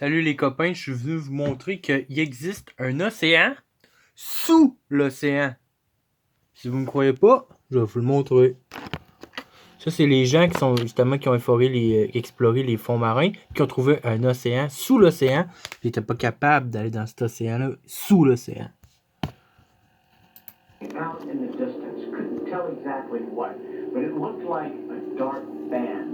Salut les copains, je suis venu vous montrer qu'il existe un océan sous l'océan. Si vous ne me croyez pas, je vais vous le montrer. Ça, c'est les gens qui sont justement qui ont exploré les fonds marins, qui ont trouvé un océan sous l'océan. Ils n'étaient pas capables d'aller dans cet océan-là, sous l'océan. Out in the distance, couldn't tell exactly what, but it looked like a dark band.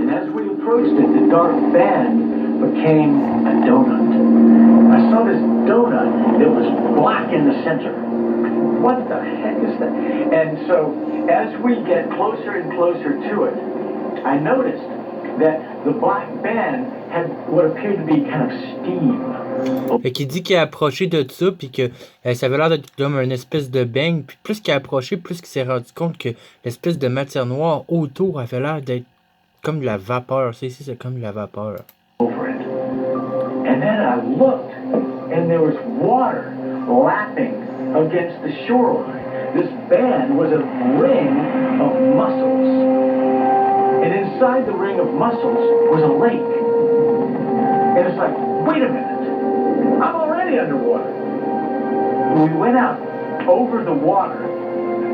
And as we approached it, the dark band became a donut. I saw this donut that was black in the center. What the heck is that? And so as we get closer and closer to it, I noticed that the black band had what appeared to be kind of steam. Fait qu'il dit qu'il a approché de ça, puis que ça avait l'air d'être comme une espèce de bang. Puis plus qu'il a approché, plus qu'il s'est rendu compte que l'espèce de matière noire autour avait l'air d'être comme de la vapeur. C'est ici, c'est comme de la vapeur. Over it. And then I looked, and there was water lapping against the shoreline. This band was a ring of mussels. And inside the ring of mussels was a lake. And it's like, wait a minute, I'm already underwater. We went out over the water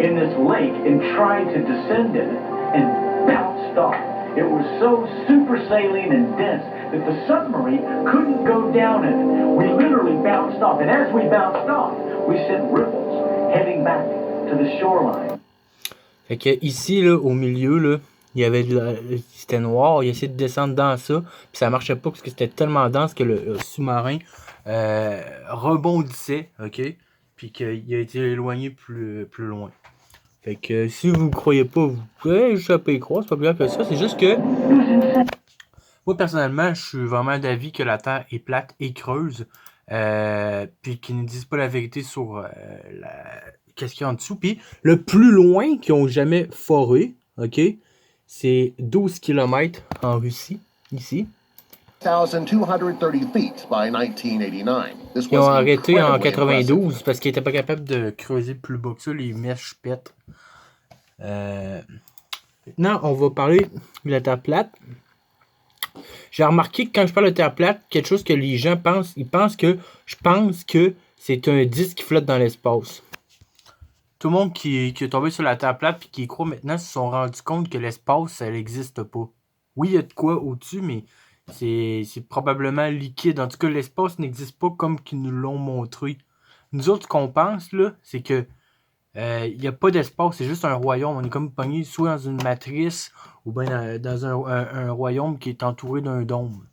in this lake and tried to descend in it and bounced off. It was so super saline and dense that the submarine couldn't go down in it. We literally bounced off. And as we bounced off, we sent ripples heading back to the shoreline. Fait que ici, là, au milieu, là, il y avait c'était noir, il essayait de descendre dans ça, puis ça marchait pas parce que c'était tellement dense que le sous-marin rebondissait, ok? Puis qu'il a été éloigné plus loin. Fait que si vous ne croyez pas, vous pouvez échapper y croire, c'est pas plus grave que ça, c'est juste que moi personnellement, je suis vraiment d'avis que la Terre est plate et creuse, puis qu'ils ne disent pas la vérité sur qu'est-ce qu'il y a en dessous. Puis le plus loin qu'ils ont jamais foré, ok? C'est 12 km en Russie, ici. 1,230 feet by 1989. Ils ont arrêté en 92 parce qu'ils n'étaient pas capables de creuser plus bas que ça, les mèches pètent. Maintenant, on va parler de la Terre plate. J'ai remarqué que quand je parle de Terre plate, quelque chose que les gens pensent, je pense que c'est un disque qui flotte dans l'espace. Tout le monde qui est tombé sur la Terre plate et qui y croit maintenant se sont rendus compte que l'espace, ça n'existe pas. Oui, il y a de quoi au-dessus, mais c'est probablement liquide. En tout cas, l'espace n'existe pas comme qu'ils nous l'ont montré. Nous autres, ce qu'on pense, là, c'est que il n'y a pas d'espace, c'est juste un royaume. On est comme pogné soit dans une matrice ou bien dans un royaume qui est entouré d'un dôme.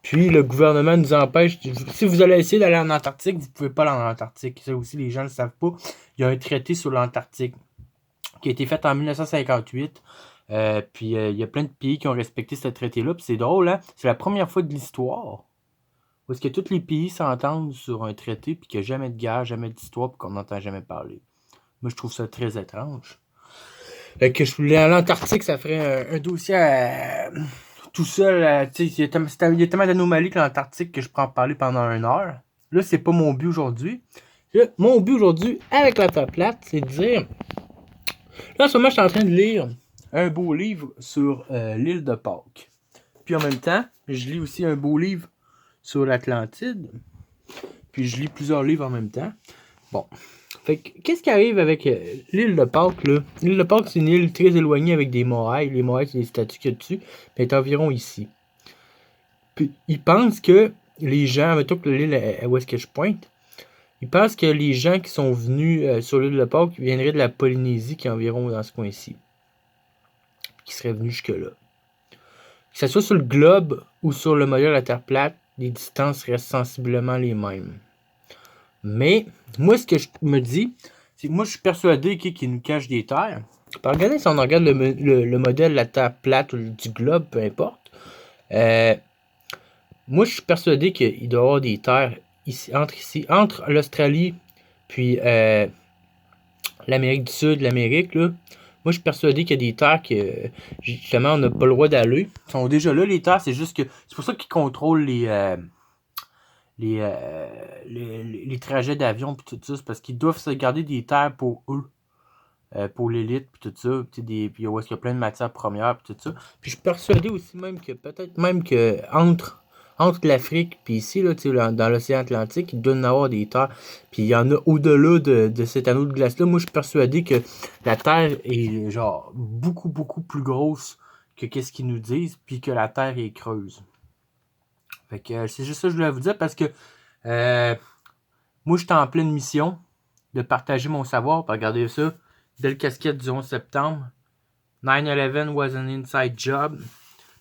Puis le gouvernement nous empêche. Si vous allez essayer d'aller en Antarctique, vous ne pouvez pas aller en Antarctique. Ça aussi, les gens ne le savent pas. Il y a un traité sur l'Antarctique qui a été fait en 1958. Puis il y a plein de pays qui ont respecté ce traité-là. Puis c'est drôle, hein? C'est la première fois de l'histoire où est-ce que tous les pays s'entendent sur un traité puis qu'il n'y a jamais de guerre, jamais d'histoire puis qu'on n'entend jamais parler. Moi, je trouve ça très étrange. Fait que je voulais aller en Antarctique, ça ferait un dossier tout seul. Il y a tellement d'anomalies que l'Antarctique que je pourrais en parler pendant 1 heure. Là, c'est pas mon but aujourd'hui. Mon but aujourd'hui, avec la Terre plate, c'est de dire... Là, en ce moment, je suis en train de lire un beau livre sur l'île de Pâques. Puis en même temps, je lis aussi un beau livre sur l'Atlantide. Puis je lis plusieurs livres en même temps. Bon. Fait que, qu'est-ce qui arrive avec l'île de Pâques, là? L'île de Pâques, c'est une île très éloignée avec des morailles. Les morailles, c'est des statues qu'il y a dessus. Mais elle est environ ici. Puis, ils pensent que les gens, mettons que l'île, où est-ce que je pointe? Ils pensent que les gens qui sont venus sur l'île de Pâques viendraient de la Polynésie, qui est environ dans ce coin-ci. Qui seraient venus jusque-là. Que ce soit sur le globe ou sur le modèle de la Terre plate, les distances restent sensiblement les mêmes. Mais, moi, ce que je me dis, c'est que moi, je suis persuadé qu'il nous cache des terres. Regardez, si on regarde le modèle de la Terre plate ou du globe, peu importe. Moi, je suis persuadé qu'il doit y avoir des terres ici, entre l'Australie puis l'Amérique du Sud, l'Amérique, là. Moi, je suis persuadé qu'il y a des terres que, justement, on n'a pas le droit d'aller. Ils sont déjà là, les terres, c'est juste que... C'est pour ça qu'ils contrôlent les trajets d'avion puis tout ça, c'est parce qu'ils doivent se garder des terres pour eux, pour l'élite puis tout ça, puis où est-ce qu'il y a plein de matières premières puis tout ça. Puis je suis persuadé aussi même que peut-être même que entre entre l'Afrique et ici, là, dans l'océan Atlantique, il doit y en avoir des terres. Puis il y en a au-delà de cet anneau de glace-là. Moi, je suis persuadé que la Terre est genre beaucoup, beaucoup plus grosse que qu'est-ce qu'ils nous disent, puis que la Terre est creuse. Fait que c'est juste ça que je voulais vous dire parce que moi, j'étais en pleine mission de partager mon savoir. Puis regardez ça, belle casquette du 11 septembre. 9/11 was an inside job.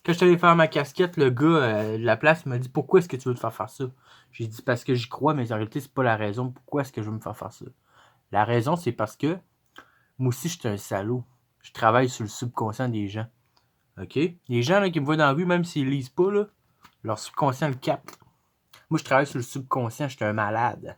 Quand je suis allé faire ma casquette, le gars de la place m'a dit « Pourquoi est-ce que tu veux te faire ça? » J'ai dit « Parce que j'y crois, mais en réalité, c'est pas la raison. Pourquoi est-ce que je veux me faire ça? » La raison, c'est parce que moi aussi, je suis un salaud. Je travaille sur le subconscient des gens. OK? Les gens là, qui me voient dans la rue, même s'ils lisent pas, là, leur subconscient le capte. Moi, je travaille sur le subconscient, je suis un malade.